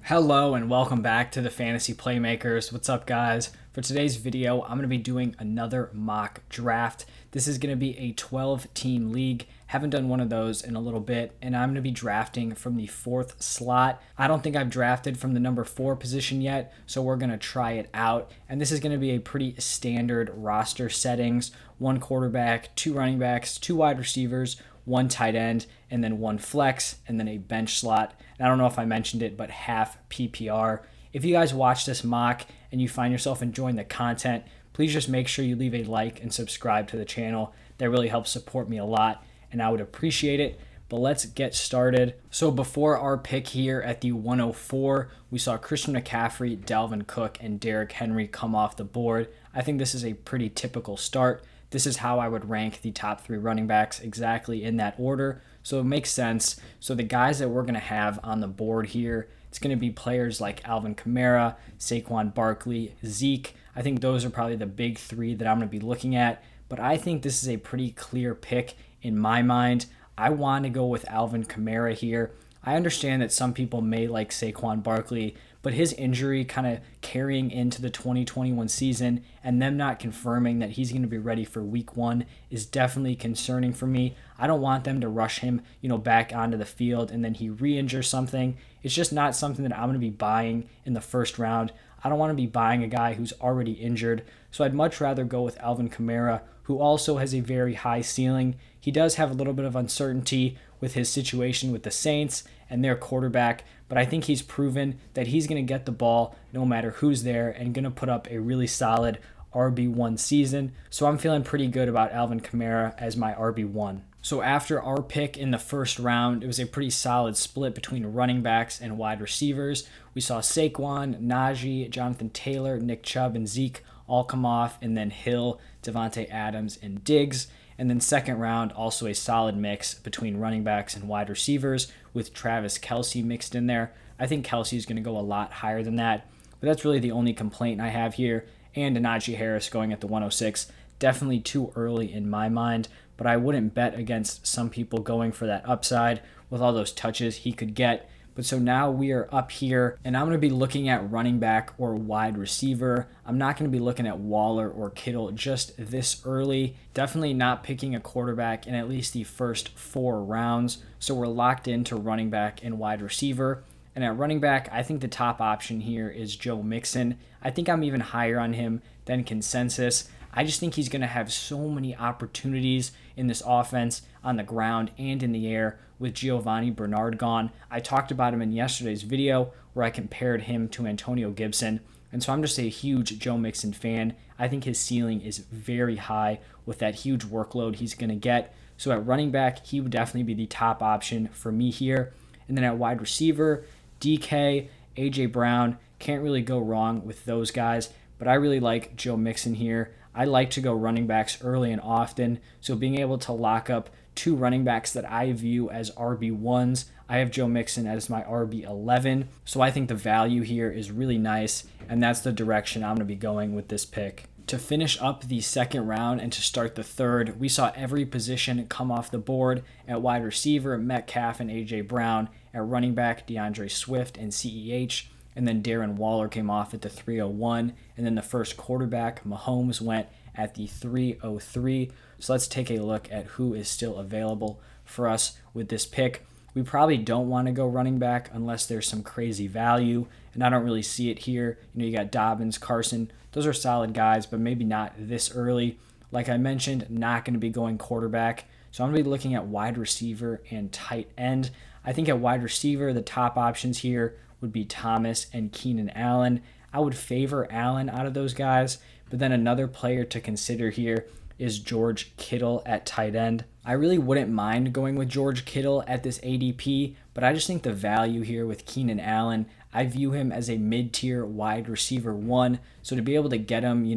Hello and welcome back to the Fantasy Playmakers. What's up, guys? For today's video, I'm going to be doing another mock draft. This is going to be a 12-team league. Haven't done one of those in a little bit, and I'm going to be drafting from the 4th slot. I don't think I've drafted from the number 4 position yet, so we're going to try it out. And this is going to be a pretty standard roster settings. 1 quarterback, 2 running backs, 2 wide receivers, 1 tight end, and then 1 flex, and then a bench slot. And I don't know if I mentioned it, but half PPR. If you guys watch this mock and you find yourself enjoying the content, please just make sure you leave a like and subscribe to the channel. That really helps support me a lot, and I would appreciate it. But let's get started. So before our pick here at the 104, we saw Christian McCaffrey, Dalvin Cook, and Derrick Henry come off the board. I think this is a pretty typical start. This is how I would rank the top 3 running backs, exactly in that order. So it makes sense. So the guys that we're going to have on the board here, it's going to be players like Alvin Kamara, Saquon Barkley, Zeke. I think those are probably the big 3 that I'm going to be looking at. But I think this is a pretty clear pick in my mind. I want to go with Alvin Kamara here. I understand that some people may like Saquon Barkley, but his injury kind of carrying into the 2021 season and them not confirming that he's going to be ready for week 1 is definitely concerning for me. I don't want them to rush him, back onto the field and then he re-injures something. It's just not something that I'm going to be buying in the first round. I don't want to be buying a guy who's already injured. So I'd much rather go with Alvin Kamara, who also has a very high ceiling. He does have a little bit of uncertainty with his situation with the Saints and their quarterback, but I think he's proven that he's going to get the ball no matter who's there and going to put up a really solid RB1 season. So I'm feeling pretty good about Alvin Kamara as my RB1. So after our pick in the first round, it was a pretty solid split between running backs and wide receivers. We saw Saquon, Najee, Jonathan Taylor, Nick Chubb, and Zeke all come off, and then Hill, Devontae Adams, and Diggs. And then second round, also a solid mix between running backs and wide receivers with Travis Kelce mixed in there. I think Kelce is going to go a lot higher than that, but that's really the only complaint I have here. And Najee Harris going at the 106, definitely too early in my mind, but I wouldn't bet against some people going for that upside with all those touches he could get. But so now we are up here, and I'm going to be looking at running back or wide receiver. I'm not going to be looking at Waller or Kittle just this early. Definitely not picking a quarterback in at least the first 4 rounds. So we're locked into running back and wide receiver. And at running back, I think the top option here is Joe Mixon. I think I'm even higher on him than consensus. I just think he's going to have so many opportunities in this offense on the ground and in the air with Giovanni Bernard gone. I talked about him in yesterday's video where I compared him to Antonio Gibson. And so I'm just a huge Joe Mixon fan. I think his ceiling is very high with that huge workload he's going to get. So at running back, he would definitely be the top option for me here. And then at wide receiver, DK, AJ Brown, can't really go wrong with those guys. But I really like Joe Mixon here. I like to go running backs early and often, so being able to lock up 2 running backs that I view as RB1s, I have Joe Mixon as my RB11, so I think the value here is really nice, and that's the direction I'm going to be going with this pick. To finish up the second round and to start the third, we saw every position come off the board. At wide receiver, Metcalf and AJ Brown. At running back, DeAndre Swift and CEH. And then Darren Waller came off at the 301. And then the first quarterback, Mahomes, went at the 303. So let's take a look at who is still available for us with this pick. We probably don't want to go running back unless there's some crazy value. And I don't really see it here. You got Dobbins, Carson. Those are solid guys, but maybe not this early. Like I mentioned, not going to be going quarterback. So I'm going to be looking at wide receiver and tight end. I think at wide receiver, the top options here would be Thomas and Keenan Allen. I would favor Allen out of those guys, but then another player to consider here is George Kittle at tight end. I really wouldn't mind going with George Kittle at this ADP, but I just think the value here with Keenan Allen, I view him as a mid-tier wide receiver 1, so to be able to get him,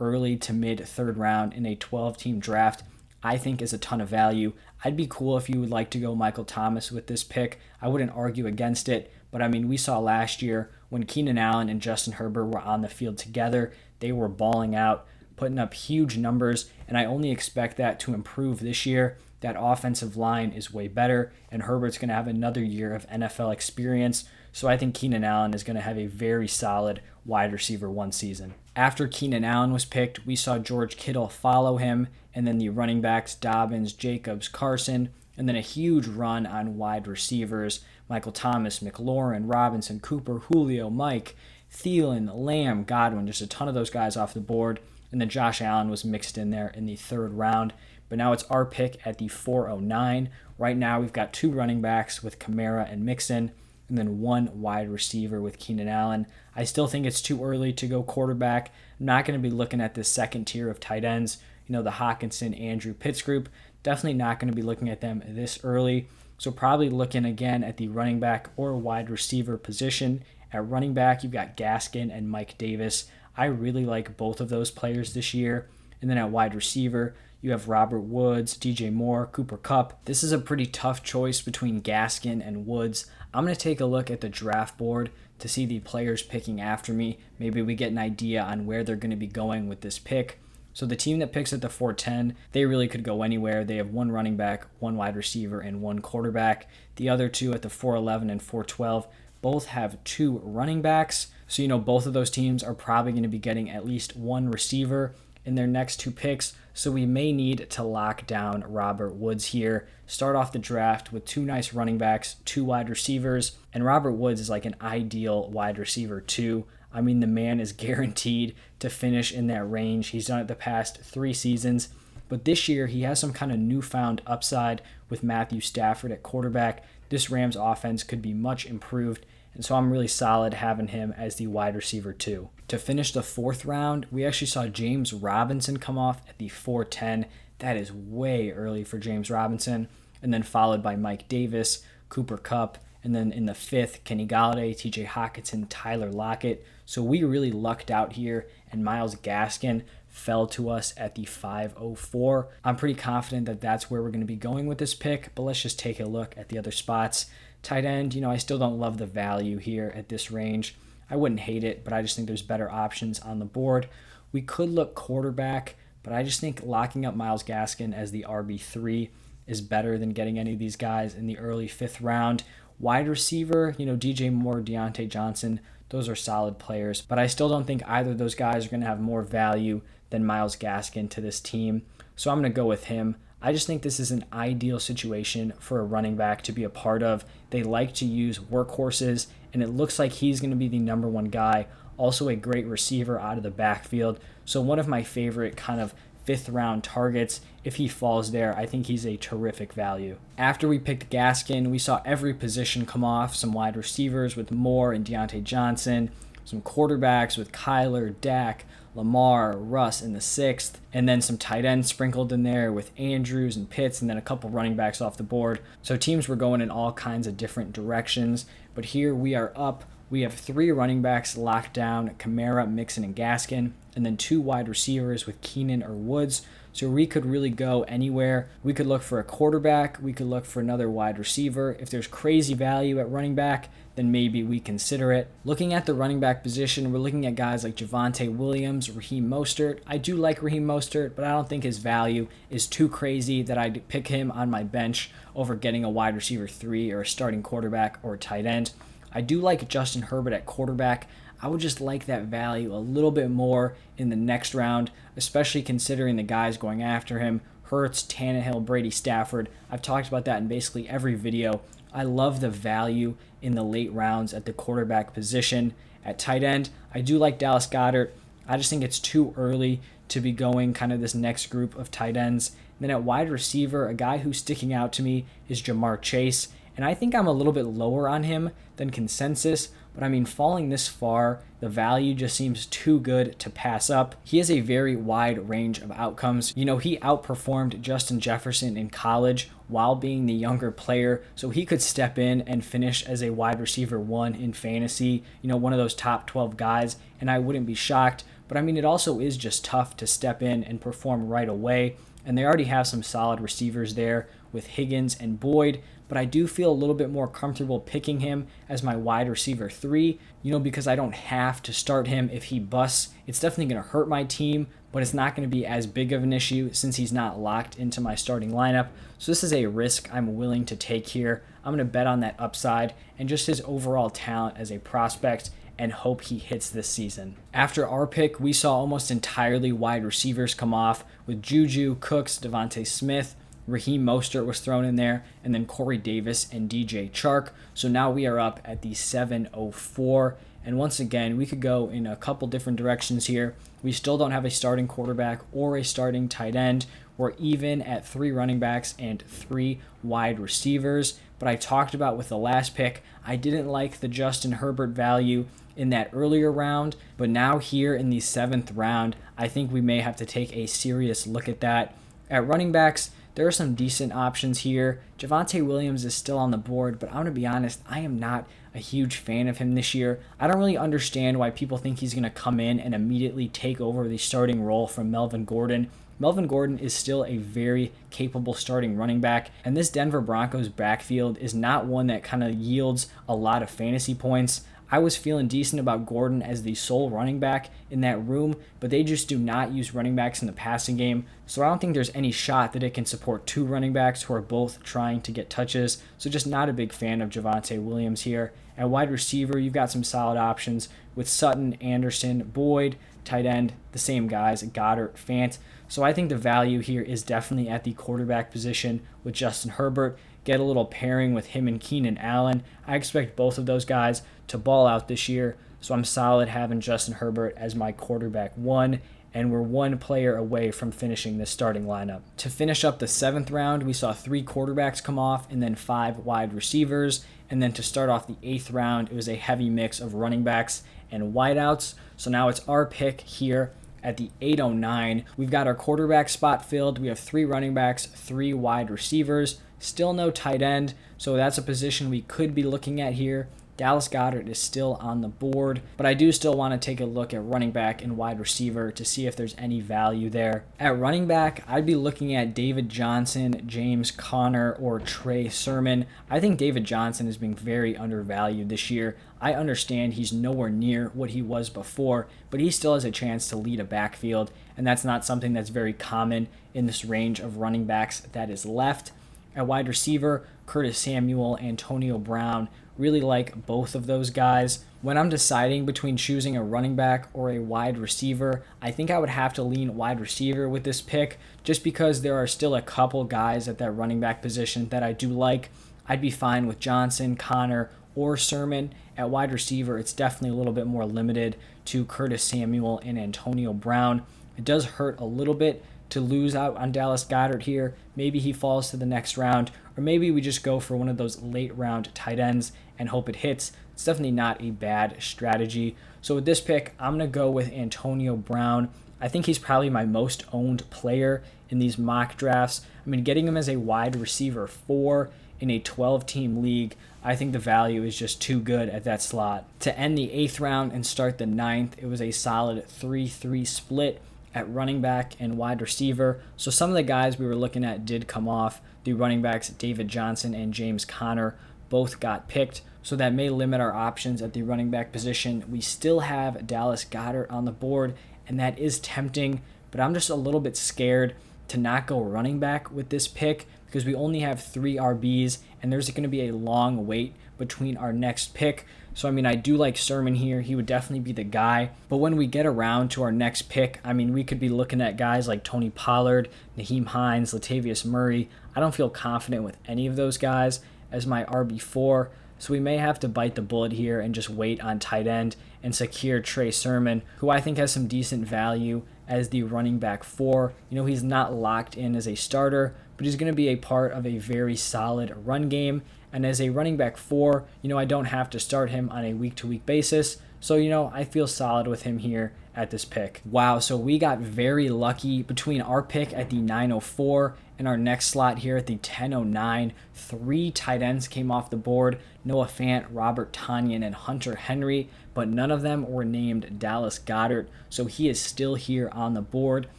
early to mid-third round in a 12-team draft, I think is a ton of value. I'd be cool if you would like to go Michael Thomas with this pick. I wouldn't argue against it, but we saw last year when Keenan Allen and Justin Herbert were on the field together, they were balling out, putting up huge numbers, and I only expect that to improve this year. That offensive line is way better, and Herbert's going to have another year of NFL experience. So I think Keenan Allen is going to have a very solid wide receiver 1 season. After Keenan Allen was picked, we saw George Kittle follow him, and then the running backs Dobbins, Jacobs, Carson, and then a huge run on wide receivers: Michael Thomas, McLaurin, Robinson, Cooper, Julio, Mike, Thielen, Lamb, Godwin, just a ton of those guys off the board. And then Josh Allen was mixed in there in the 3rd round. But now it's our pick at the 409. Right now we've got 2 running backs with Kamara and Mixon, and then 1 wide receiver with Keenan Allen. I still think it's too early to go quarterback. I'm not going to be looking at this second tier of tight ends, the Hockenson, Andrew, Pitts group. Definitely not going to be looking at them this early. So probably looking again at the running back or wide receiver position. At running back, you've got Gaskin and Mike Davis. I really like both of those players this year. And then at wide receiver, you have Robert Woods, DJ Moore, Cooper Kupp. This is a pretty tough choice between Gaskin and Woods. I'm going to take a look at the draft board to see the players picking after me. Maybe we get an idea on where they're going to be going with this pick. So the team that picks at the 410, they really could go anywhere. They have 1 running back, 1 wide receiver, and 1 quarterback. The other 2 at the 411 and 412 both have 2 running backs. So, both of those teams are probably going to be getting at least 1 receiver in their next 2 picks. So we may need to lock down Robert Woods here. Start off the draft with 2 nice running backs, 2 wide receivers, and Robert Woods is like an ideal wide receiver too. I mean, the man is guaranteed to finish in that range. He's done it the past 3 seasons. But this year, he has some kind of newfound upside with Matthew Stafford at quarterback. This Rams offense could be much improved, and so I'm really solid having him as the wide receiver 2. To finish the 4th round, we actually saw James Robinson come off at the 410. That is way early for James Robinson. And then followed by Mike Davis, Cooper Kupp, and then in the 5th, Kenny Golladay, TJ Hockenson, Tyler Lockett. So we really lucked out here, and Myles Gaskin fell to us at the 504. I'm pretty confident that that's where we're going to be going with this pick, but let's just take a look at the other spots. Tight end, I still don't love the value here at this range. I wouldn't hate it, but I just think there's better options on the board. We could look quarterback, but I just think locking up Myles Gaskin as the RB3 is better than getting any of these guys in the early 5th round. Wide receiver, DJ Moore, Deontay Johnson, those are solid players, but I still don't think either of those guys are going to have more value than Myles Gaskin to this team. So I'm going to go with him. I just think this is an ideal situation for a running back to be a part of. They like to use workhorses, and it looks like he's going to be the number 1 guy. Also a great receiver out of the backfield. So one of my favorite kind of 5th round targets. If he falls there, I think he's a terrific value. After we picked Gaskin, we saw every position come off. Some wide receivers with Moore and Deontay Johnson. Some quarterbacks with Kyler, Dak, Lamar, Russ in the 6th, and then some tight ends sprinkled in there with Andrews and Pitts, and then a couple running backs off the board. So teams were going in all kinds of different directions, but here we are up. We have 3 running backs locked down: Kamara, Mixon, and Gaskin, and then 2 wide receivers with Keenan or Woods. So we could really go anywhere. We could look for a quarterback. We could look for another wide receiver. If there's crazy value at running back, then maybe we consider it. Looking at the running back position, we're looking at guys like Javonte Williams, Raheem Mostert. I do like Raheem Mostert, but I don't think his value is too crazy that I'd pick him on my bench over getting a wide receiver 3 or a starting quarterback or a tight end. I do like Justin Herbert at quarterback. I would just like that value a little bit more in the next round, especially considering the guys going after him: Hurts, Tannehill, Brady, Stafford. I've talked about that in basically every video. I love the value in the late rounds at the quarterback position. At tight end, I do like Dallas Goedert. I just think it's too early to be going kind of this next group of tight ends. And then at wide receiver, a guy who's sticking out to me is Jamar Chase. And I think I'm a little bit lower on him than consensus, but I mean, falling this far, the value just seems too good to pass up. He has a very wide range of outcomes. He outperformed Justin Jefferson in college while being the younger player, so he could step in and finish as a wide receiver 1 in fantasy, one of those top 12 guys, and I wouldn't be shocked. But I mean, it also is just tough to step in and perform right away, and they already have some solid receivers there with Higgins and Boyd, but I do feel a little bit more comfortable picking him as my wide receiver 3, because I don't have to start him if he busts. It's definitely going to hurt my team, but it's not going to be as big of an issue since he's not locked into my starting lineup. So this is a risk I'm willing to take here. I'm going to bet on that upside and just his overall talent as a prospect and hope he hits this season. After our pick, we saw almost entirely wide receivers come off with Juju, Cooks, Devontae Smith, Raheem Mostert was thrown in there, and then Corey Davis and DJ Chark. So now we are up at the 704. And once again, we could go in a couple different directions here. We still don't have a starting quarterback or a starting tight end. We're even at 3 running backs and 3 wide receivers. But I talked about with the last pick, I didn't like the Justin Herbert value in that earlier round. But now here in the 7th round, I think we may have to take a serious look at that. At running backs, there are some decent options here. Javonte Williams is still on the board, but I'm going to be honest, I am not a huge fan of him this year. I don't really understand why people think he's going to come in and immediately take over the starting role from Melvin Gordon. Melvin Gordon is still a very capable starting running back, and this Denver Broncos backfield is not one that kind of yields a lot of fantasy points. I was feeling decent about Gordon as the sole running back in that room, but they just do not use running backs in the passing game, so I don't think there's any shot that it can support 2 running backs who are both trying to get touches, so just not a big fan of Javonte Williams here. At wide receiver, you've got some solid options with Sutton, Anderson, Boyd, tight end, the same guys, Goddard, Fant. So I think the value here is definitely at the quarterback position with Justin Herbert. Get a little pairing with him and Keenan Allen. I expect both of those guys to ball out this year, so I'm solid having Justin Herbert as my quarterback 1, and we're 1 player away from finishing this starting lineup. To finish up the 7th round, we saw 3 quarterbacks come off and then 5 wide receivers, and then to start off the 8th round, it was a heavy mix of running backs and wideouts. So now it's our pick here at the 809. We've got our quarterback spot filled. We have 3 running backs, 3 wide receivers, still no tight end, so that's a position we could be looking at here. Dallas Goedert is still on the board, but I do still want to take a look at running back and wide receiver to see if there's any value there. At running back, I'd be looking at David Johnson, James Conner, or Trey Sermon. I think David Johnson is being very undervalued this year. I understand he's nowhere near what he was before, but he still has a chance to lead a backfield, and that's not something that's very common in this range of running backs that is left. At wide receiver, Curtis Samuel, Antonio Brown, really like both of those guys. When I'm deciding between choosing a running back or a wide receiver, I think I would have to lean wide receiver with this pick just because there are still a couple guys at that running back position that I do like. I'd be fine with Johnson, Conner, or Sermon. At wide receiver, it's definitely a little bit more limited to Curtis Samuel and Antonio Brown. It does hurt a little bit to lose out on Dallas Goedert here. Maybe he falls to the next round, or maybe we just go for one of those late round tight ends and hope it hits. It's definitely not a bad strategy. So with this pick, I'm going to go with Antonio Brown. I think he's probably my most owned player in these mock drafts. I mean, getting him as a wide receiver 4 in a 12-team league, I think the value is just too good at that slot. To end the 8th round and start the 9th, it was a solid 3-3 split at running back and wide receiver. So some of the guys we were looking at did come off. The running backs, David Johnson and James Conner, both got picked. So that may limit our options at the running back position. We still have Dallas Goedert on the board, and that is tempting, but I'm just a little bit scared to not go running back with this pick because we only have 3 RBs, and there's going to be a long wait between our next pick. So, I mean, I do like Sermon here. He would definitely be the guy. But when we get around to our next pick, I mean, we could be looking at guys like Tony Pollard, Nyheim Hines, Latavius Murray. I don't feel confident with any of those guys as my RB4. So we may have to bite the bullet here and just wait on tight end and secure Trey Sermon, who I think has some decent value as the running back 4. You know, he's not locked in as a starter, but he's going to be a part of a very solid run game. And as a running back 4, you know, I don't have to start him on a week-to-week basis. So, you know, I feel solid with him here at this pick. Wow, so we got very lucky between our pick at the 904 and our next slot here at the 1009. 3 tight ends came off the board: Noah Fant, Robert Tonyan, and Hunter Henry, but none of them were named Dallas Goedert, so he is still here on the board,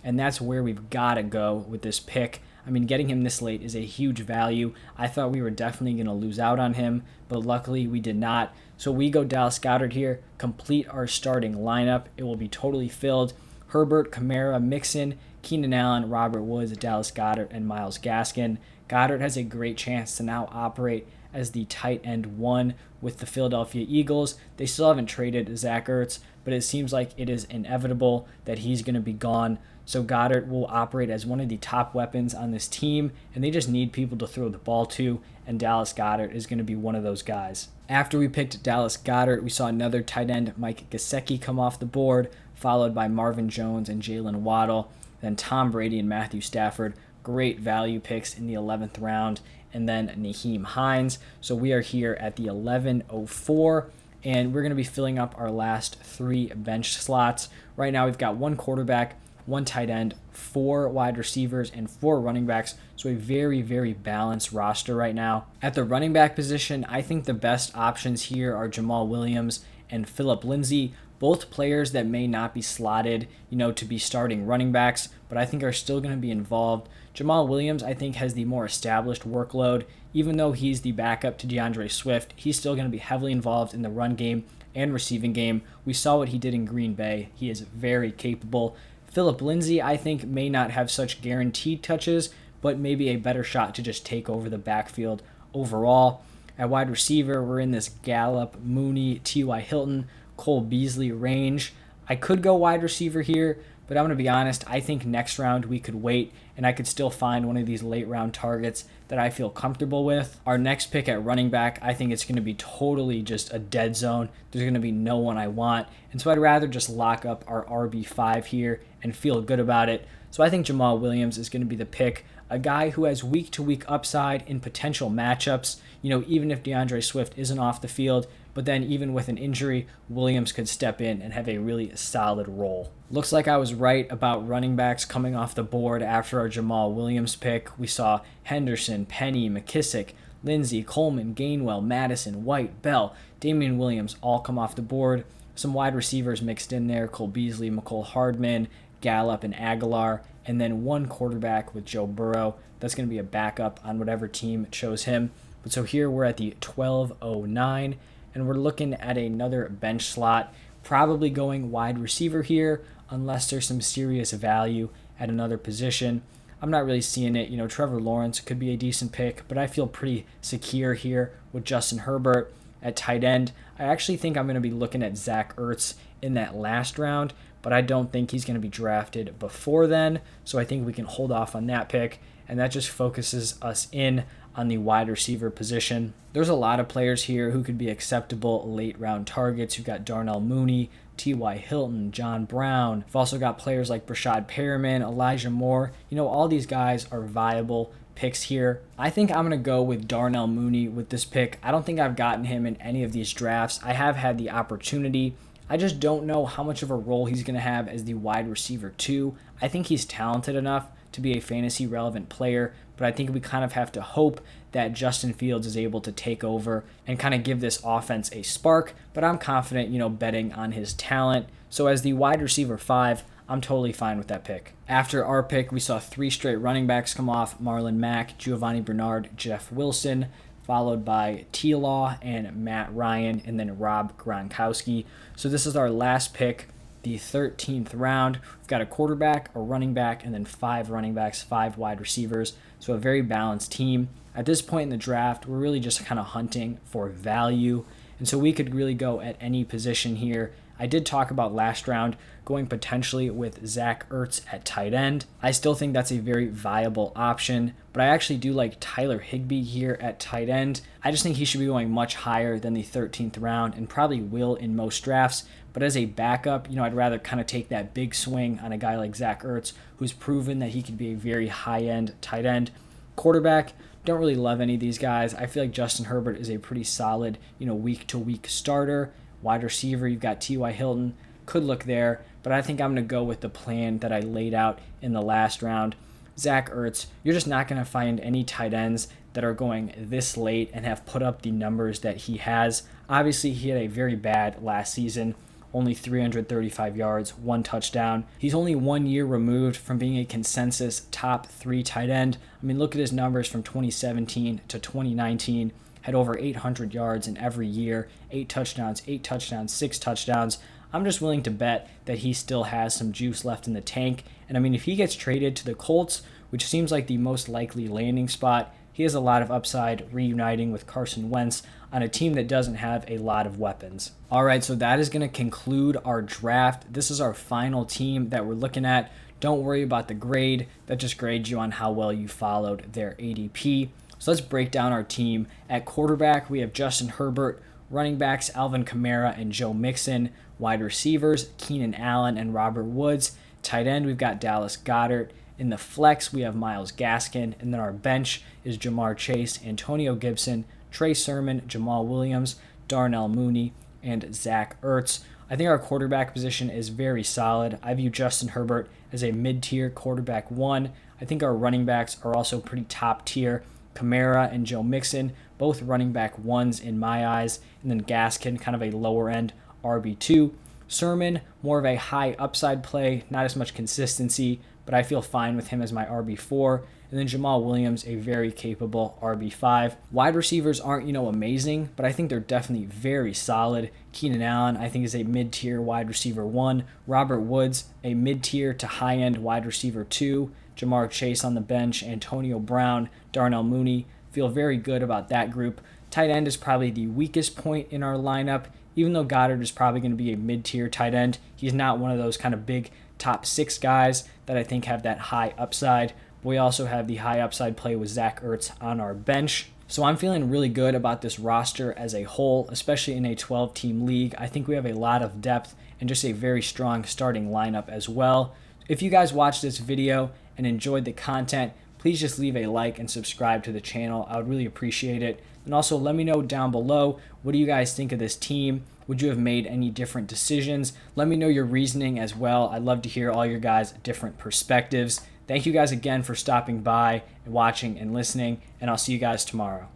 and that's where we've got to go with this pick. I mean, getting him this late is a huge value. I thought we were definitely going to lose out on him, but luckily we did not. So we go Dallas Goedert here, complete our starting lineup. It will be totally filled. Herbert, Kamara, Mixon, Keenan Allen, Robert Woods, Dallas Goedert, and Myles Gaskin. Goedert has a great chance to now operate as the tight end 1 with the Philadelphia Eagles. They still haven't traded Zach Ertz, but it seems like it is inevitable that he's going to be gone. So Goedert will operate as one of the top weapons on this team, and they just need people to throw the ball to, and Dallas Goedert is going to be one of those guys. After we picked Dallas Goedert, we saw another tight end, Mike Gesicki, come off the board, followed by Marvin Jones and Jalen Waddle, then Tom Brady and Matthew Stafford. Great value picks in the 11th round, and then Nyheim Hines. So we are here at the 11:04, and we're going to be filling up our last 3 bench slots. Right now we've got 1 quarterback, 1 tight end, 4 wide receivers, and 4 running backs. So a very, very balanced roster right now. At the running back position, I think the best options here are Jamal Williams and Phillip Lindsay, both players that may not be slotted, to be starting running backs, but I think are still going to be involved. Jamal Williams, I think, has the more established workload. Even though he's the backup to DeAndre Swift, he's still going to be heavily involved in the run game and receiving game. We saw what he did in Green Bay. He is very capable. Phillip Lindsay, I think, may not have such guaranteed touches, but maybe a better shot to just take over the backfield overall. At wide receiver, we're in this Gallup, Mooney, T.Y. Hilton, Cole Beasley range. I could go wide receiver here, but I'm going to be honest, I think next round we could wait, and I could still find one of these late round targets that I feel comfortable with. Our next pick at running back, I think it's going to be totally just a dead zone. There's going to be no one I want, and so I'd rather just lock up our RB5 here and feel good about it. So I think Jamal Williams is going to be the pick, a guy who has week-to-week upside in potential matchups. Even if DeAndre Swift isn't off the field, but then even with an injury, Williams could step in and have a really solid role. Looks like I was right about running backs coming off the board after our Jamal Williams pick. We saw Henderson, Penny, McKissick, Lindsey, Coleman, Gainwell, Madison, White, Bell, Damian Williams all come off the board. Some wide receivers mixed in there, Cole Beasley, McCole Hardman, Gallup, and Aguilar, and then 1 quarterback with Joe Burrow. That's going to be a backup on whatever team chose him. But so here we're at the 12:09, and we're looking at another bench slot, probably going wide receiver here, unless there's some serious value at another position. I'm not really seeing it. Trevor Lawrence could be a decent pick, but I feel pretty secure here with Justin Herbert. At tight end, I actually think I'm going to be looking at Zach Ertz in that last round, but I don't think he's going to be drafted before then, so I think we can hold off on that pick, and that just focuses us in on the wide receiver position. There's a lot of players here who could be acceptable late round targets. You've got Darnell Mooney, T.Y. Hilton, John Brown. You've also got players like Brashad Perriman, Elijah Moore. All these guys are viable picks here. I think I'm going to go with Darnell Mooney with this pick. I don't think I've gotten him in any of these drafts. I have had the opportunity. I just don't know how much of a role he's going to have as the wide receiver 2. I think he's talented enough to be a fantasy relevant player, but I think we kind of have to hope that Justin Fields is able to take over and kind of give this offense a spark, but I'm confident, betting on his talent. So as the wide receiver 5, I'm totally fine with that pick. After our pick, we saw 3 straight running backs come off: Marlon Mack, Giovanni Bernard, Jeff Wilson, followed by T-Law and Matt Ryan, and then Rob Gronkowski. So this is our last pick, the 13th round. We've got a quarterback, a running back, and then 5 running backs, 5 wide receivers. So a very balanced team. At this point in the draft, we're really just kind of hunting for value. And so we could really go at any position here. I did talk about last round going potentially with Zach Ertz at tight end. I still think that's a very viable option, but I actually do like Tyler Higbee here at tight end. I just think he should be going much higher than the 13th round and probably will in most drafts. But as a backup, I'd rather kind of take that big swing on a guy like Zach Ertz, who's proven that he could be a very high-end tight end. Quarterback, don't really love any of these guys. I feel like Justin Herbert is a pretty solid, week-to-week starter. Wide receiver, you've got T.Y. Hilton, could look there, but I think I'm going to go with the plan that I laid out in the last round. Zach Ertz, you're just not going to find any tight ends that are going this late and have put up the numbers that he has. Obviously, he had a very bad last season, only 335 yards, 1 touchdown. He's only 1 year removed from being a consensus top 3 tight end. I mean, look at his numbers from 2017 to 2019. Had over 800 yards in every year, 8 touchdowns, 6 touchdowns. I'm just willing to bet that he still has some juice left in the tank. And I mean, if he gets traded to the Colts, which seems like the most likely landing spot, he has a lot of upside reuniting with Carson Wentz on a team that doesn't have a lot of weapons. All right, so that is going to conclude our draft. This is our final team that we're looking at. Don't worry about the grade. That just grades you on how well you followed their ADP. So let's break down our team. At quarterback, we have Justin Herbert. Running backs, Alvin Kamara and Joe Mixon. Wide receivers, Keenan Allen and Robert Woods. Tight end, we've got Dallas Goedert. In the flex, we have Myles Gaskin. And then our bench is Ja'Marr Chase, Antonio Gibson, Trey Sermon, Jamal Williams, Darnell Mooney, and Zach Ertz. I think our quarterback position is very solid. I view Justin Herbert as a mid-tier quarterback 1. I think our running backs are also pretty top tier. Kamara and Joe Mixon, both running back 1s in my eyes. And then Gaskin, kind of a lower end RB2. Sermon, more of a high upside play, not as much consistency, but I feel fine with him as my RB4. And then Jamal Williams, a very capable RB5. Wide receivers aren't, amazing, but I think they're definitely very solid. Keenan Allen, I think, is a mid-tier wide receiver 1. Robert Woods, a mid-tier to high-end wide receiver 2. Ja'Marr Chase on the bench, Antonio Brown, Darnell Mooney. Feel very good about that group. Tight end is probably the weakest point in our lineup. Even though Goddard is probably going to be a mid-tier tight end, he's not one of those kind of big top 6 guys that I think have that high upside. We also have the high upside play with Zach Ertz on our bench. So I'm feeling really good about this roster as a whole, especially in a 12-team league. I think we have a lot of depth and just a very strong starting lineup as well. If you guys watched this video and enjoyed the content, please just leave a like and subscribe to the channel. I would really appreciate it. And also let me know down below, what do you guys think of this team? Would you have made any different decisions? Let me know your reasoning as well. I'd love to hear all your guys' different perspectives. Thank you guys again for stopping by and watching and listening, and I'll see you guys tomorrow.